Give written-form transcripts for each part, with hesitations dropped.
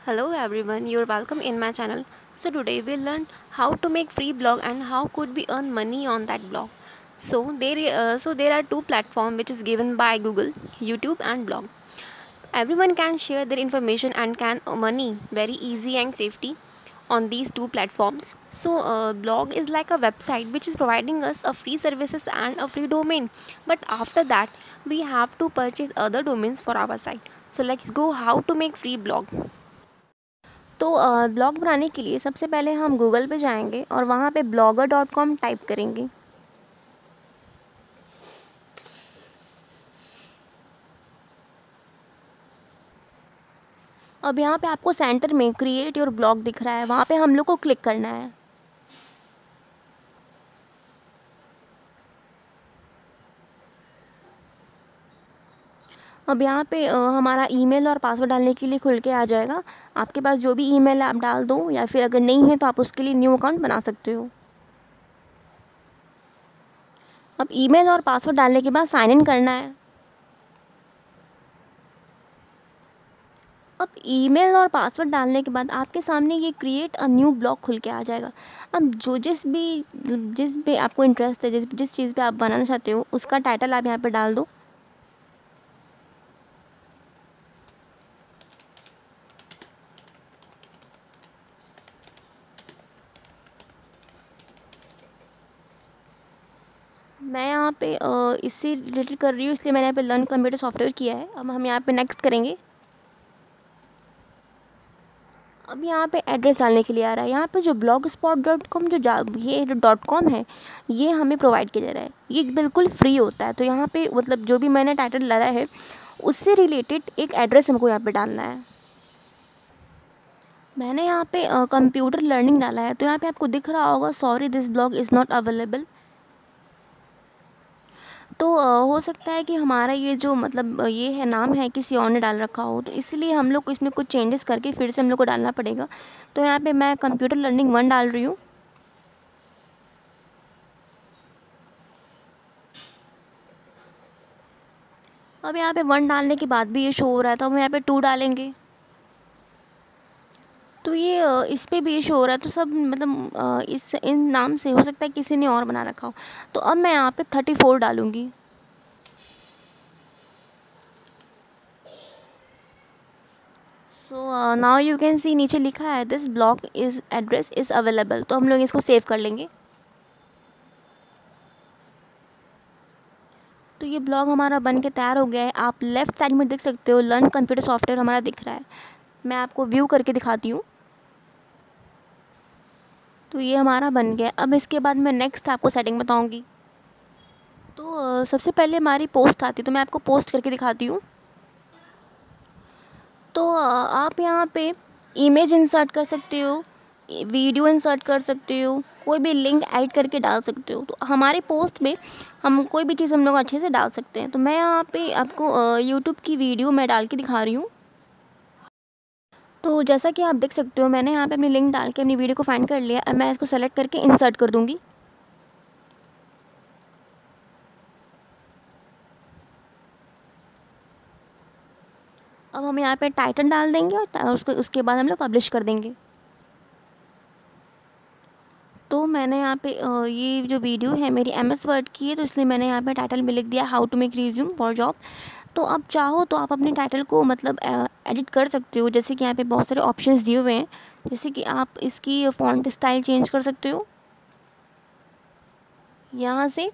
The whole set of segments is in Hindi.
Hello everyone, you're welcome in my channel. So today we'll learn how to make free blog and how could we earn money on that blog. So there are two platforms which is given by Google, YouTube and blog. Everyone can share their information and can earn money very easy and safety on these two platforms. So blog is like a website which is providing us a free services and a free domain. But after that we have to purchase other domains for our site. So let's go how to make free blog. तो ब्लॉग बनाने के लिए सबसे पहले हम गूगल पे जाएंगे और वहाँ पे blogger.com टाइप करेंगे। अब यहाँ पे आपको सेंटर में क्रिएट योर ब्लॉग दिख रहा है, वहाँ पे हम लोग को क्लिक करना है। अब यहाँ पे हमारा ईमेल और पासवर्ड डालने के लिए खुल के आ जाएगा। आपके पास जो भी ईमेल है आप डाल दो, या फिर अगर नहीं है तो आप उसके लिए न्यू अकाउंट बना सकते हो। अब ईमेल और पासवर्ड डालने के बाद साइन इन करना है। अब ईमेल और पासवर्ड डालने के बाद आपके सामने ये क्रिएट अ न्यू ब्लॉग खुल के आ जाएगा। अब जिस भी आपको इंटरेस्ट है, जिस जिस चीज़ पे आप बनाना चाहते हो उसका टाइटल आप यहाँ पे डाल दो। मैं यहाँ पे इससे रिलेटेड कर रही हूँ, इसलिए मैंने यहाँ पे लर्न कंप्यूटर सॉफ्टवेयर किया है। अब हम यहाँ पे नेक्स्ट करेंगे। अब यहाँ पे एड्रेस डालने के लिए आ रहा है। यहाँ पे जो blogspot.com ये जो .com है, ये हमें प्रोवाइड किया जा रहा है। ये बिल्कुल फ्री होता है। तो यहाँ पे मतलब जो भी मैंने टाइटल डाला है उससे रिलेटेड एक एड्रेस हमको यहाँ पे डालना है। मैंने यहाँ पे कंप्यूटर लर्निंग डाला है, तो यहाँ पे आपको दिख रहा होगा sorry this blog is not available. तो हो सकता है कि हमारा ये जो मतलब ये है नाम है किसी और ने डाल रखा हो, तो इसलिए हम लोग को इसमें कुछ चेंजेस करके फिर से हम लोग को डालना पड़ेगा। तो यहाँ पे मैं कंप्यूटर लर्निंग 1 डाल रही हूँ। अब यहाँ पे 1 डालने के बाद भी ये शो हो रहा है, तो हम यहाँ पे 2 डालेंगे। तो ये इस पे भी ये शो हो रहा है, तो सब मतलब इस इन नाम से हो सकता है किसी ने और बना रखा हो। तो अब मैं यहाँ पे 34 डालूँगी। So now you can see नीचे लिखा है this blog is address is available. तो हम लोग इसको सेव कर लेंगे। तो ये ब्लॉग हमारा बन के तैयार हो गया है। आप लेफ़्ट साइड में देख सकते हो लर्न कंप्यूटर सॉफ्टवेयर हमारा दिख रहा है। मैं आपको व्यू करके दिखाती हूँ। तो ये हमारा बन गया। अब इसके बाद मैं नेक्स्ट आपको सेटिंग बताऊँगी। तो सबसे पहले हमारी पोस्ट आती है, तो मैं आपको पोस्ट करके दिखाती हूँ। तो आप यहाँ पे इमेज इंसर्ट कर सकते हो, वीडियो इंसर्ट कर सकते हो, कोई भी लिंक ऐड करके डाल सकते हो। तो हमारे पोस्ट में हम कोई भी चीज़ हम लोग अच्छे से डाल सकते हैं। तो मैं यहाँ पे आपको यूट्यूब की वीडियो मैं डाल के दिखा रही हूँ। तो जैसा कि आप देख सकते हो मैंने यहाँ पे अपनी लिंक डाल के अपनी वीडियो को फाइंड कर लिया। अब मैं इसको सेलेक्ट करके इंसर्ट कर दूँगी। अब हम यहाँ पे टाइटल डाल देंगे और उसको उसके बाद हम लोग पब्लिश कर देंगे। तो मैंने यहाँ पे ये जो वीडियो है मेरी एमएस वर्ड की है, तो इसलिए मैंने यहाँ पे टाइटल में लिख दिया how to make resume for job. तो आप चाहो तो आप अपने टाइटल को मतलब एडिट कर सकते हो, जैसे कि यहाँ पे बहुत सारे ऑप्शंस दिए हुए हैं। जैसे कि आप इसकी फ़ॉन्ट स्टाइल चेंज कर सकते हो यहाँ से।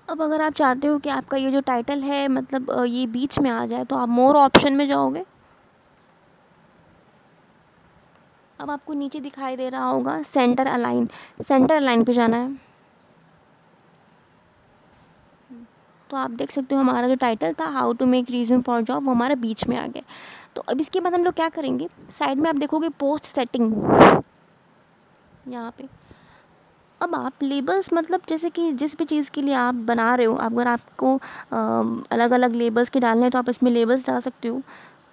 अब अगर आप चाहते हो कि आपका ये जो टाइटल है मतलब ये बीच में आ जाए, तो आप मोर ऑप्शन में जाओगे। अब आपको नीचे दिखाई दे रहा होगा सेंटर अलाइन पे जाना है। तो आप देख सकते हो हमारा जो टाइटल था how to make resume for job वो हमारा बीच में आ गया। तो अब इसके बाद हम लोग क्या करेंगे, साइड में आप देखोगे पोस्ट सेटिंग, यहाँ पे अब आप लेबल्स मतलब जैसे कि जिस भी चीज़ के लिए आप बना रहे हो, अगर आपको अलग अलग लेबल्स के डालने हैं तो आप इसमें लेबल्स डाल सकते हो।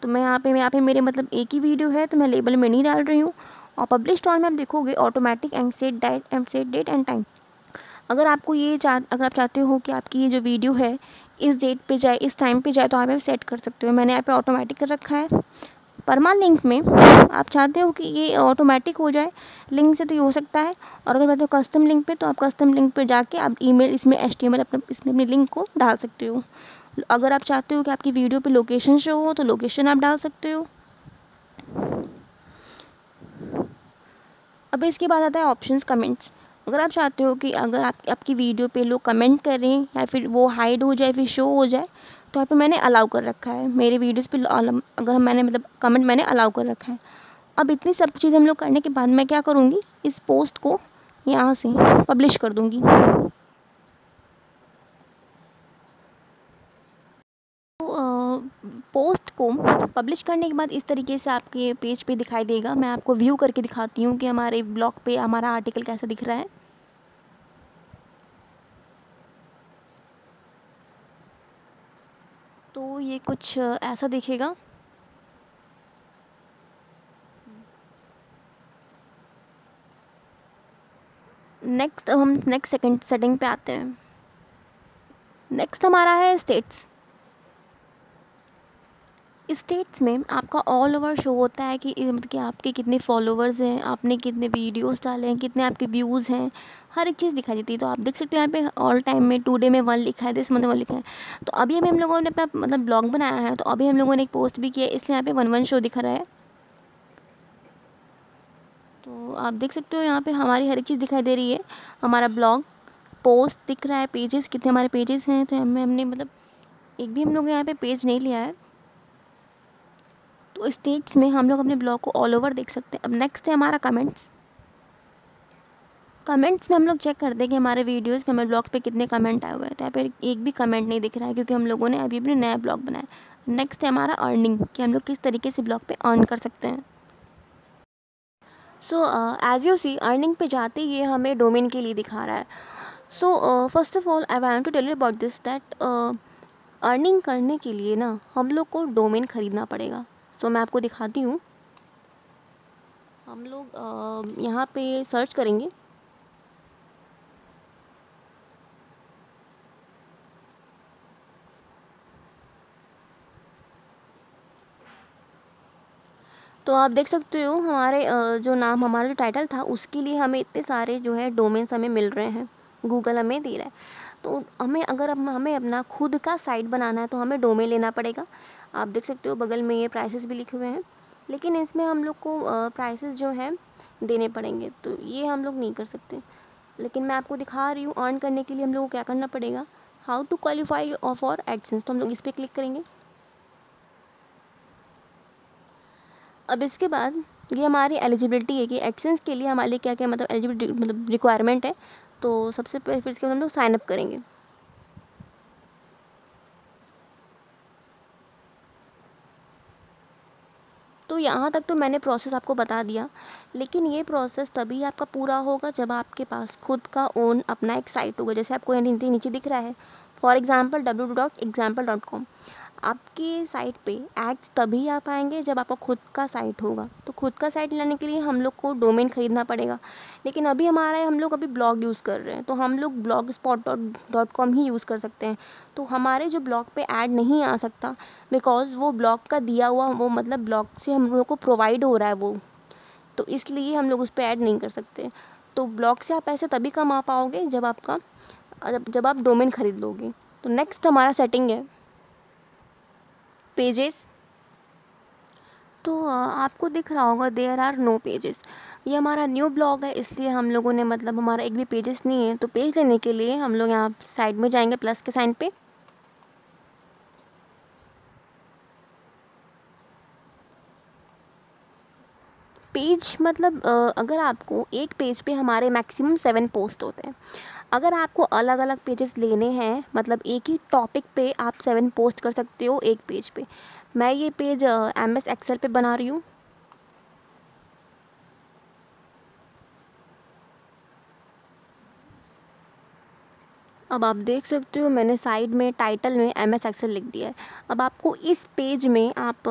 तो मैं यहाँ पे मेरे मतलब एक ही वीडियो है तो मैं लेबल में नहीं डाल रही हूँ। और पब्लिश ऑल में आप देखोगे automatic and set date and time. अगर आपको अगर आप चाहते हो कि आपकी ये जो वीडियो है इस डेट पे जाए, इस टाइम पे जाए, तो आप सेट कर सकते हो। मैंने यहाँ पे ऑटोमेटिक कर रखा है। परमा लिंक में आप चाहते हो कि ये ऑटोमेटिक हो जाए लिंक से, तो ये हो सकता है। और अगर बताओ कस्टम लिंक पे, तो आप कस्टम लिंक पे जाके आप ईमेल इसमें HTML इसमें अपनी लिंक को डाल सकते हो। अगर आप चाहते हो कि आपकी वीडियो पे लोकेशन शो हो तो लोकेशन आप डाल सकते हो। अब इसके बाद आता है ऑप्शंस कमेंट्स। अगर आप चाहते हो कि अगर आपकी वीडियो पे लोग कमेंट करें या फिर वो हाइड हो जाए फिर शो हो जाए, तो यहाँ पे मैंने अलाउ कर रखा है। मेरे वीडियोस पे अगर मैंने मतलब कमेंट मैंने अलाउ कर रखा है। अब इतनी सब चीज़ हम लोग करने के बाद मैं क्या करूँगी, इस पोस्ट को यहाँ से पब्लिश कर दूँगी। पोस्ट को पब्लिश करने के बाद इस तरीके से आपके पेज पे दिखाई देगा। मैं आपको व्यू करके दिखाती हूँ कि हमारे ब्लॉग पे हमारा आर्टिकल कैसा दिख रहा है। तो ये कुछ ऐसा दिखेगा। नेक्स्ट अब हम नेक्स्ट सेकंड सेटिंग पे आते हैं। नेक्स्ट हमारा है स्टेट्स। स्टेट्स में आपका ऑल ओवर शो होता है कि मतलब कि आपके कितने फॉलोवर्स हैं, आपने कितने वीडियोस डाले हैं, कितने आपके व्यूज़ हैं, हर एक चीज़ दिखाई देती है। तो आप देख सकते हो यहाँ पे ऑल टाइम में टुडे में 1 लिखा है, दिस मंथ 1 लिखा है। तो अभी हम लोगों ने अपना मतलब ब्लॉग बनाया है, तो अभी हम लोगों ने एक पोस्ट भी किया है, इसलिए यहाँ पे 1 शो दिखा रहा है। तो आप देख सकते हो यहाँ पे हमारी हर एक चीज़ दिखाई दे रही है। हमारा ब्लॉग पोस्ट दिख रहा है, पेजेस कितने हमारे पेजेस हैं। तो हमने मतलब एक भी हम लोग यहाँ पे पेज नहीं लिया है। तो स्टेट्स में हम लोग अपने ब्लॉग को ऑल ओवर देख सकते हैं। अब नेक्स्ट है हमारा कमेंट्स। कमेंट्स में हम लोग चेक करते हैं कि हमारे वीडियोस पे हमारे ब्लॉग पे कितने कमेंट आए हुए हैं। तो यहाँ पे एक भी कमेंट नहीं दिख रहा है क्योंकि हम लोगों ने अभी अपने नया ब्लॉग बनाया। नेक्स्ट है हमारा अर्निंग, कि हम लोग किस तरीके से ब्लॉग पे अर्न कर सकते हैं। So as you see earning पे जाते ही ये हमें डोमेन के लिए दिखा रहा है। So first of all I want to tell you about this that earning करने के लिए ना हम लोग को डोमेन ख़रीदना पड़ेगा। सो मैं आपको दिखाती हूँ। हम लोग यहाँ पे सर्च करेंगे। तो आप देख सकते हो हमारे जो नाम हमारा जो टाइटल था उसके लिए हमें इतने सारे जो है डोमेन्स हमें मिल रहे हैं, गूगल हमें दे रहा है। तो हमें अगर हमें अपना खुद का साइट बनाना है तो हमें डोमेन लेना पड़ेगा। आप देख सकते हो बगल में ये प्राइसेस भी लिखे हुए हैं, लेकिन इसमें हम लोग को प्राइसेस जो है देने पड़ेंगे, तो ये हम लोग नहीं कर सकते। लेकिन मैं आपको दिखा रही हूँ अर्न करने के लिए हम लोग को क्या करना पड़ेगा, how to qualify for AdSense. तो हम लोग इस पर क्लिक करेंगे। अब इसके बाद ये हमारी एलिजिबिलिटी है कि एडसेंस के लिए हमारे लिए क्या क्या मतलब एलिजिबिलिटी मतलब रिक्वायरमेंट है। तो सबसे पहले फिर इसके बाद हम लोग साइन अप करेंगे। तो यहाँ तक तो मैंने प्रोसेस आपको बता दिया, लेकिन ये प्रोसेस तभी आपका पूरा होगा जब आपके पास खुद का ओन अपना एक साइट होगा। जैसे आपको यहाँ नीचे दिख रहा है, फॉर एग्जाम्पल www.example.com। आपकी साइट पे एड्स तभी आ पाएंगे जब आपका खुद का साइट होगा। तो खुद का साइट लाने के लिए हम लोग को डोमेन ख़रीदना पड़ेगा। लेकिन अभी हम लोग अभी ब्लॉग यूज़ कर रहे हैं, तो हम लोग blogspot.com ही यूज़ कर सकते हैं। तो हमारे जो ब्लॉग पे ऐड नहीं आ सकता, बिकॉज़ वो ब्लॉग का दिया हुआ वो मतलब ब्लॉग से हम लोग को प्रोवाइड हो रहा है वो, तो इसलिए हम लोग उस पर ऐड नहीं कर सकते। तो ब्लॉग से आप पैसे तभी कमा पाओगे जब आप डोमेन ख़रीद लोगे। तो नेक्स्ट हमारा सेटिंग है पेजेस। तो आपको दिख रहा होगा देयर आर नो पेजेस। ये हमारा न्यू ब्लॉग है, इसलिए हम लोगों ने मतलब हमारा एक भी पेजेस नहीं है। तो पेज लेने के लिए हम लोग यहाँ साइड में जाएंगे प्लस के साइन पे। पेज मतलब अगर आपको एक पेज पे हमारे मैक्सिमम 7 पोस्ट होते हैं। अगर आपको अलग अलग पेजेस लेने हैं मतलब एक ही टॉपिक पे आप 7 पोस्ट कर सकते हो एक पेज पे। मैं ये पेज MS एक्सेल पे बना रही हूँ। अब आप देख सकते हो मैंने साइड में टाइटल में MS एक्सेल लिख दिया है। अब आपको इस पेज में आप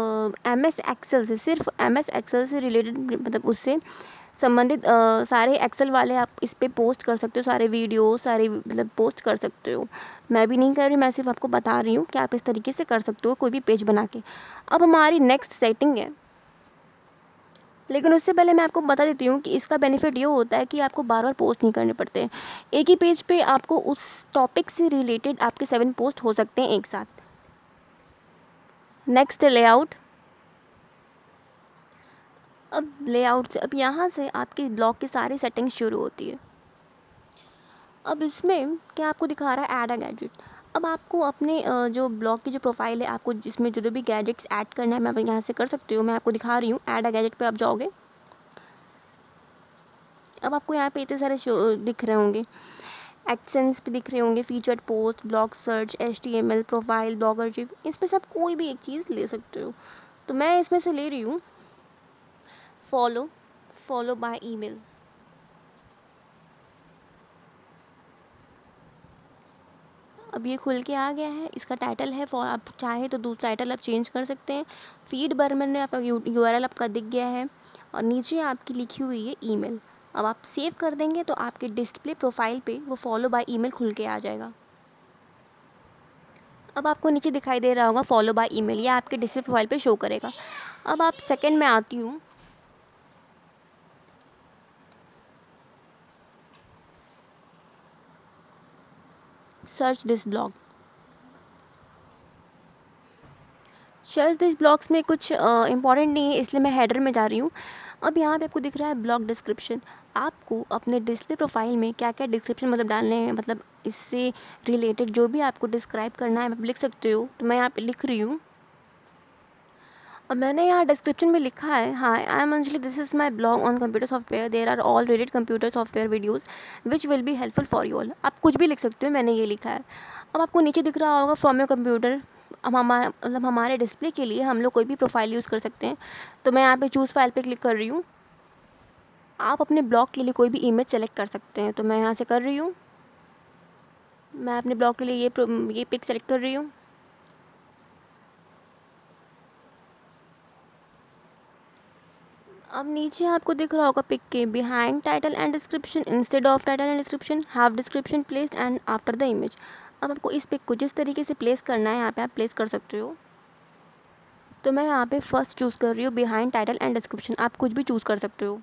MS एक्सेल से, सिर्फ MS एक्सेल से रिलेटेड, मतलब उससे संबंधित सारे एक्सेल वाले आप इस पे पोस्ट कर सकते हो, सारे वीडियो सारे मतलब पोस्ट कर सकते हो। मैं भी नहीं कर रही, मैं सिर्फ आपको बता रही हूँ कि आप इस तरीके से कर सकते हो कोई भी पेज बना के। अब हमारी नेक्स्ट सेटिंग है, लेकिन उससे पहले मैं आपको बता देती हूँ कि इसका बेनिफिट ये होता है कि आपको बार बार पोस्ट नहीं करने पड़ते हैं। एक ही पेज पे आपको उस टॉपिक से रिलेटेड आपके 7 पोस्ट हो सकते हैं एक साथ। Next layout. अब लेआउट से, अब यहाँ से आपके ब्लॉग की सारी सेटिंग्स शुरू होती है। अब इसमें क्या आपको दिखा रहा है, ऐड अ गैजेट। अब आपको अपने जो ब्लॉग की जो प्रोफाइल है, आपको जिसमें जो भी गैजेट्स ऐड करना है, मैं यहाँ से कर सकती हूँ। मैं आपको दिखा रही हूँ, ऐड अ गैजेट पे आप जाओगे। अब आपको यहाँ पे इतने सारे शो दिख रहे होंगे, एक्सेंस पे दिख रहे होंगे, featured post, blog search, HTML, profile, blogership. इसमें से आप कोई भी एक चीज़ ले सकते हो। तो मैं इसमें से ले रही हूँ फॉलो बाय ईमेल। अब ये खुल के आ गया है, इसका टाइटल है फॉर, आप चाहे तो दूसरा टाइटल आप चेंज कर सकते हैं। फीड बर्मन में आपका URL आपका दिख गया है और नीचे आपकी लिखी हुई है ईमेल। अब आप सेव कर देंगे तो आपके डिस्प्ले प्रोफाइल पे वो फॉलो बाय ईमेल खुल के आ जाएगा। अब आपको नीचे दिखाई दे रहा होगा फॉलो बाय ईमेल, या आपके डिस्प्ले प्रोफाइल पे शो करेगा। अब आप सेकंड में आती हूँ, search this blog. Search this blogs में कुछ इंपॉर्टेंट नहीं है, इसलिए मैं हेडर में जा रही हूँ। अब यहाँ पे आपको दिख रहा है ब्लॉग डिस्क्रिप्शन। आपको अपने डिस्प्ले प्रोफाइल में क्या क्या डिस्क्रिप्शन मतलब डालने हैं, मतलब इससे रिलेटेड जो भी आपको डिस्क्राइब करना है आप लिख सकते हो। तो मैं यहाँ पे लिख रही हूँ। अब मैंने यहाँ डिस्क्रिप्शन में लिखा है, hi I am Anjali, this is my blog on computer software, there are all rated computer software videos which will be helpful for you all. आप कुछ भी लिख सकते हो, मैंने ये लिखा है। अब आपको नीचे दिख रहा होगा फ्रॉम योर कंप्यूटर। अब हमारा मतलब हमारे डिस्प्ले के लिए हम लोग कोई भी प्रोफाइल यूज़ कर सकते हैं। तो मैं यहाँ पे चूज़ फाइल पे क्लिक कर रही हूँ। आप अपने ब्लॉग के लिए कोई भी इमेज सेलेक्ट कर सकते हैं, तो मैं यहाँ से कर रही हूँ। मैं अपने ब्लॉग के लिए ये पिक सेलेक्ट कर रही हूँ। अब नीचे आपको दिख रहा होगा पिक के behind title and description, instead of title and description have description placed and after the image. अब आपको इस पिक को जिस तरीके से प्लेस करना है यहाँ पे आप प्लेस कर सकते हो। तो मैं यहाँ पे फर्स्ट चूज़ कर रही हूँ बिहाइंड टाइटल एंड डिस्क्रिप्शन, आप कुछ भी चूज़ कर सकते हो।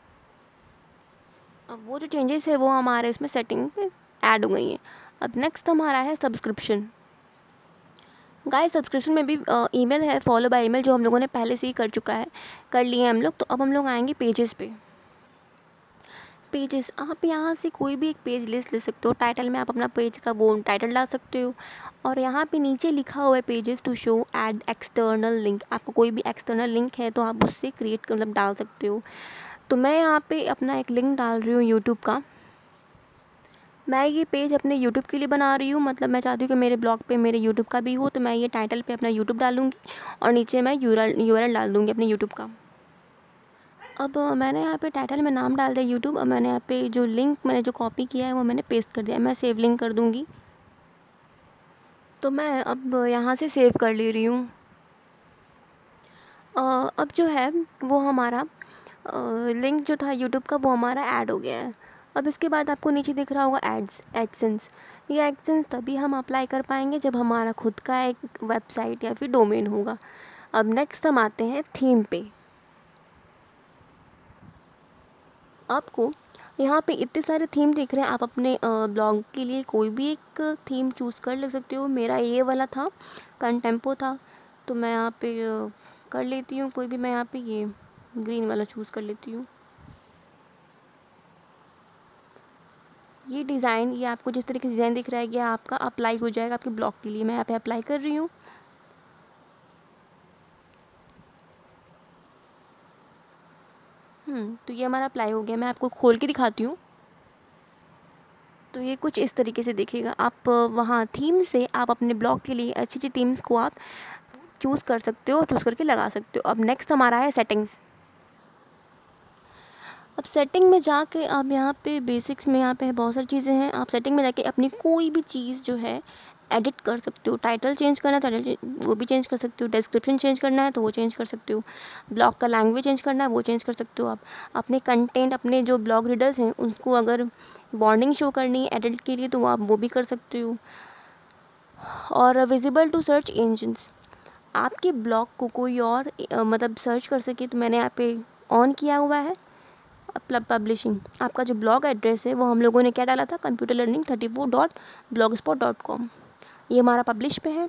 अब वो जो चेंजेस है वो हमारे इसमें सेटिंग पे ऐड हो गई हैं। अब नेक्स्ट हमारा है सब्सक्रिप्शन। गाइस सब्सक्रिप्शन में भी ईमेल है, फॉलो बाय ईमेल, जो हम लोगों ने पहले से ही कर लिए हैं हम लोग। तो अब हम लोग आएंगे पेजेस पे। पेजेस, आप यहाँ से कोई भी एक पेज लिस्ट ले सकते हो। टाइटल में आप अपना पेज का वो टाइटल डाल सकते हो, और यहाँ पे नीचे लिखा हुआ है pages to show ad external link. आपको कोई भी एक्सटर्नल लिंक है तो आप उससे क्रिएट मतलब डाल सकते हो। तो मैं यहाँ पे अपना एक लिंक डाल रही हूँ यूट्यूब का। मैं ये पेज अपने यूट्यूब के लिए बना रही हूँ, मतलब मैं चाहती हूँ कि मेरे ब्लॉग पे मेरे यूट्यूब का भी हो। तो मैं ये टाइटल पे अपना यूट्यूब डालूँगी और नीचे मैं यूआरएल डाल दूँगी अपने यूट्यूब का। अब मैंने यहाँ पे टाइटल में नाम डाल दिया यूट्यूब। अब मैंने यहाँ पे जो लिंक मैंने जो कॉपी किया है वो मैंने पेस्ट कर दिया। मैं सेव लिंक कर दूँगी। तो मैं अब यहाँ से सेव कर ले रही हूँ। अब जो है वो हमारा लिंक जो था यूट्यूब का वो हमारा ऐड हो गया है। अब इसके बाद आपको नीचे दिख रहा होगा एड्स एक्सेंस। ये एक्सेंस तभी हम अप्लाई कर पाएंगे जब हमारा खुद का एक वेबसाइट या फिर डोमेन होगा। अब नेक्स्ट हम आते हैं थीम पे। आपको यहाँ पे इतने सारे थीम दिख रहे हैं, आप अपने ब्लॉग के लिए कोई भी एक थीम चूज़ कर ले सकते हो। मेरा ये वाला था, कंटेम्पो था, तो मैं यहाँ पे कर लेती हूँ कोई भी। मैं यहाँ पे ये ग्रीन वाला चूज़ कर लेती हूँ। ये डिज़ाइन, ये आपको जिस तरीके से डिज़ाइन दिख रहा है ये आपका अप्लाई हो जाएगा आपके ब्लॉग के लिए। मैं यहाँ पे अप्लाई कर रही हूँ। तो ये हमारा अप्लाई हो गया। मैं आपको खोल के दिखाती हूँ। तो ये कुछ इस तरीके से दिखेगा। आप वहाँ थीम से आप अपने ब्लॉग के लिए अच्छी अच्छी थीम्स को आप चूज़ कर सकते हो, चूज़ करके लगा सकते हो। अब नेक्स्ट हमारा है सेटिंग्स। अब सेटिंग में जाके आप यहाँ पे बेसिक्स में यहाँ पे बहुत सारी चीज़ें हैं। आप सेटिंग में जाके अपनी कोई भी चीज़ जो है एडिट कर सकते हो। टाइटल चेंज करना है टाइटल वो भी चेंज कर सकते हो। डिस्क्रिप्शन चेंज करना है तो वो चेंज कर सकते हो। ब्लॉग का लैंग्वेज चेंज करना है वो चेंज कर सकते हो आप। अपने कंटेंट अपने जो ब्लॉग रीडर्स हैं उनको अगर वार्निंग शो करनी है एडिट के लिए तो आप वो भी कर सकते हो। और विजिबल टू सर्च इंजन्स, आपके ब्लॉग को कोई और मतलब सर्च कर सके तो मैंने यहाँ पे ऑन किया हुआ है। पब्लिशिंग, आपका जो ब्लॉग एड्रेस है वो हम लोगों ने क्या डाला था, computerlearning34.blogspot.com, ये हमारा पब्लिश पे है।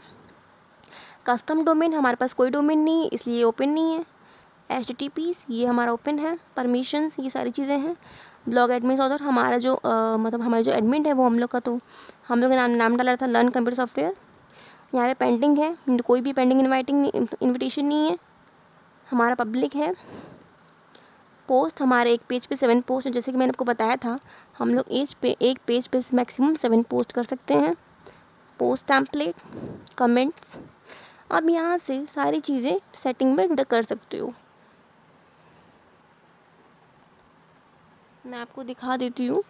कस्टम डोमेन, हमारे पास कोई डोमेन नहीं है इसलिए ओपन नहीं है। HTTPs ये हमारा ओपन है। परमिशंस ये सारी चीज़ें हैं। ब्लॉग एडमिन ऑथर, हमारा जो मतलब हमारा जो एडमिन है वो हम लोग का, तो हम लोग ने नाम डाला था लर्न कंप्यूटर सॉफ्टवेयर। यहाँ पे पेंडिंग है, कोई भी पेंडिंग इन्विटेशन नहीं है। हमारा पब्लिक है। पोस्ट, हमारे एक पेज पे 7 पोस्ट है, जैसे कि मैंने आपको बताया था हम लोग एक पेज पे मैक्सिमम 7 पोस्ट कर सकते हैं। पोस्ट टेम्पलेट, कमेंट्स, अब यहाँ से सारी चीज़ें सेटिंग में कर सकते हो। मैं आपको दिखा देती हूँ,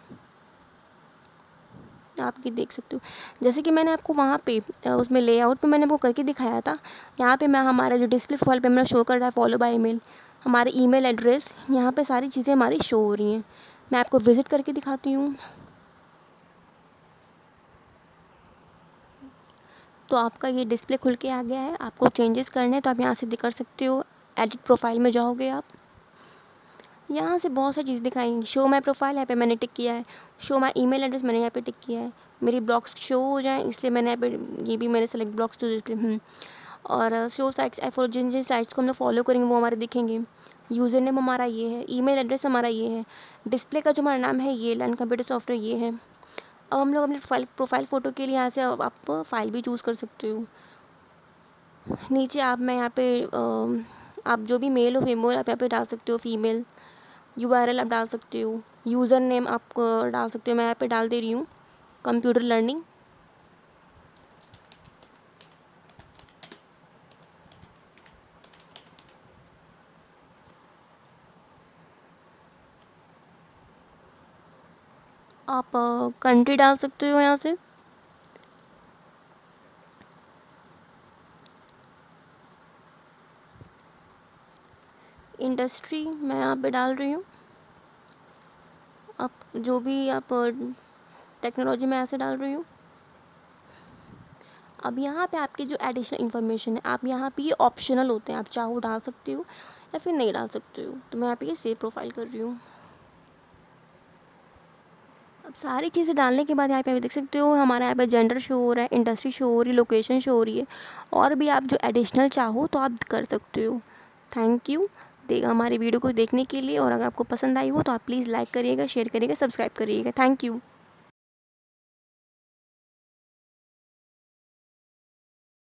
आप ये देख सकते हो। जैसे कि मैंने आपको वहाँ पे उसमें लेआउट पे मैंने वो करके दिखाया था। यहाँ पे मैं हमारा जो डिस्प्ले प्रोफाइल पे मेरा शो कर रहा है फॉलो बाय ईमेल, हमारे ईमेल एड्रेस, यहाँ पे सारी चीज़ें हमारी शो हो रही हैं। मैं आपको विज़िट करके दिखाती हूँ। तो आपका ये डिस्प्ले खुल के आ गया है। आपको चेंजेस करने हैं तो आप यहाँ से कर सकते हो। एडिट प्रोफाइल में जाओगे आप, यहाँ से बहुत सारी चीज़ दिखाएंगी। शो माई प्रोफाइल यहाँ पे मैंने टिक किया है। शो माई ईमेल एड्रेस मैंने यहाँ पे टिक किया है। मेरी ब्लॉग्स शो हो जाए इसलिए मैंने यहाँ पे ये भी मैंने सेलेक्ट ब्लॉग्स टू डिस्प्ले। और शो साइट्स फॉर जिन जिन साइट्स को हम लोग फॉलो करेंगे वो हमारे दिखेंगे। यूज़र नेम हमारा ये है, ईमेल एड्रेस हमारा ये है, डिस्प्ले का जो हमारा नाम है ये लर्न कंप्यूटर सॉफ्टवेयर ये है। अब हम लोग अपने प्रोफाइल फ़ोटो के लिए यहाँ से आप फाइल भी चूज़ कर सकते हो। नीचे आप मैं यहाँ पे आप जो भी मेल हो फीमेल आप यहाँ पे डाल सकते हो। फीमेल URL आप डाल सकते हो। यूज़र नेम आप डाल सकते हो। मैं यहाँ पे डाल दे रही हूँ कंप्यूटर लर्निंग। आप कंट्री डाल सकते हो यहाँ से। इंडस्ट्री मैं यहाँ पे डाल रही हूँ। आप जो भी आप टेक्नोलॉजी में ऐसे डाल रही हूँ। अब यहाँ पे आपकी जो एडिशनल इन्फॉर्मेशन है आप यहाँ पे ये ऑप्शनल होते हैं, आप चाहो डाल सकते हो या फिर नहीं डाल सकते हो। तो मैं यहाँ पे ये सेव प्रोफाइल कर रही हूँ। अब सारी चीज़ें डालने के बाद यहाँ पे आप देख सकते हो हमारा यहाँ पे जेंडर शो हो रहा है, इंडस्ट्री शो हो रही है, लोकेशन शो हो रही है। और भी आप जो एडिशनल चाहो तो आप कर सकते हो। थैंक यू हमारी वीडियो को देखने के लिए। और अगर आपको पसंद आई हो तो आप प्लीज़ लाइक करिएगा, शेयर करिएगा, सब्सक्राइब करिएगा। Thank you.